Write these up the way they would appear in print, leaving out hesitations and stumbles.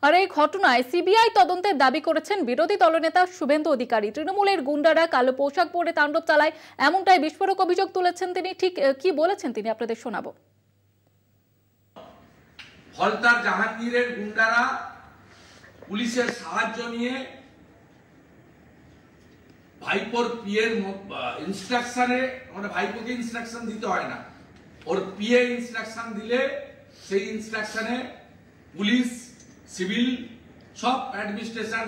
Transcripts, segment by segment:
আর এই ঘটনায় সিবিআই তদন্তের দাবি করেছেন বিরোধী দলনেতা শুভেন্দু অধিকারী। তৃণমূলের গুন্ডারা কালো পোশাক পরে তাণ্ডব চালায়, এমনটাই বিস্ফোরক অভিযোগ তুলেছেন তিনি। ঠিক কি বলেছেন তিনি আপনাদের শোনাবো। হলদার জাহাঙ্গীরের গুন্ডারা পুলিশের সাহায্য নিয়ে ভাইপোর পিএর ইনস্ট্রাকশনে, মানে ভাইপোকে ইনস্ট্রাকশন দিতে হয় না, ওর পিএ ইনস্ট্রাকশন দিলে সেই ইনস্ট্রাকশনে পুলিশ, সিভিল সব অ্যাডমিনিস্ট্রেশন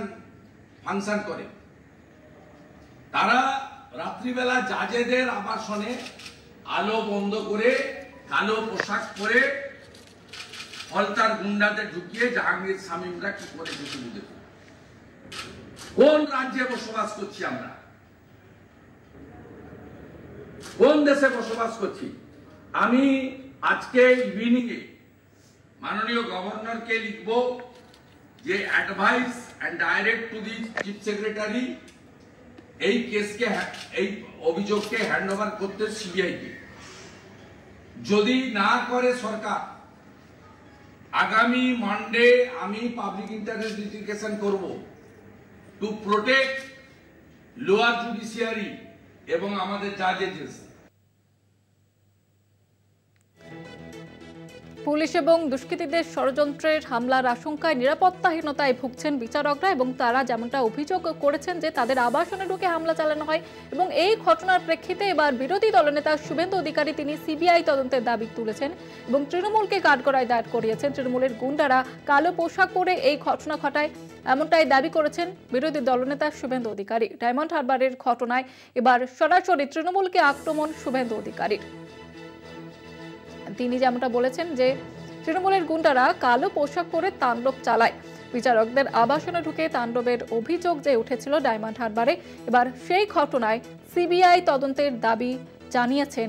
ফাংশন করে। তারা রাত্রিবেলা জাজেদের আবাসনে আলো বন্ধ করে কালো পোশাক পরে হলতার গুন্ডাদের ঢুকিয়ে জাহাঙ্গীর শামীমরা কি করে কিছু বুঝে। কোন রাজ্যে বসবাস করছি আমরা? কোন দেশে বসবাস করছি? আমি আজকে ইভিনিং এ মাননীয় গভর্নরকে লিখব যে advise and direct to the chief secretary এই কেসকে, এই অভিযোগকে হ্যান্ডওভার করতে সিবিআই কে। যদি না করে সরকার, আগামী মানডে আমি পাবলিক ইন্টারেস্ট লিটিগেশন করব টু প্রোটেক্ট লোয়ার জুডিশিয়ারি এবং আমাদের জাজেস। পুলিশ এবং দুষ্কৃতীদের ষড়যন্ত্রের হামলার আশঙ্কায় নিরাপত্তাহীনতায় ভুগছেন বিচারকরা, এবং তারা যেমনটা অভিযোগ করেছেন যে তাদের আবাসনে ঢুকে হামলা চালানো হয়। এবং এই ঘটনার প্রেক্ষিতে এবার বিরোধী দলনেতা শুভেন্দু অধিকারী তিনি সিবিআই তদন্তের দাবি তুলেছেন এবং তৃণমূলকে কাঠগড়ায় দাঁড় করিয়েছেন। তৃণমূলের গুন্ডারা কালো পোশাক পরে এই ঘটনা ঘটায়, এমনটাই দাবি করেছেন বিরোধী দলনেতা শুভেন্দু অধিকারী। ডায়মন্ড হারবারের ঘটনায় এবার সরাসরি তৃণমূলকে আক্রমণ শুভেন্দু অধিকারীর। তিনি যেমনটা বলেছেন যে তৃণমূলের গুন্ডারা কালো পোশাক পরে তাণ্ডব চালায়। বিচারকদের আবাসনে ঢুকে তাণ্ডবের অভিযোগ যে উঠেছিল ডায়মন্ড হারবারে, এবার সেই ঘটনায় সিবিআই তদন্তের দাবি জানিয়েছেন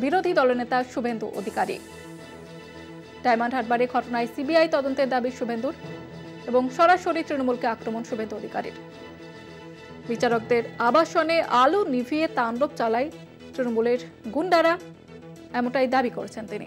বিরোধী দলনেতা শুভেন্দু অধিকারী। ডায়মন্ড হারবারে ঘটনায় সিবিআই তদন্তের দাবি শুভেন্দুর এবং সরাসরি তৃণমূলকে আক্রমণ শুভেন্দু অধিকারীর। বিচারকদের আবাসনে আলো নিভিয়ে তাণ্ডব চালায় তৃণমূলের গুন্ডারা, এমনটাই দাবি করেছেন তিনি।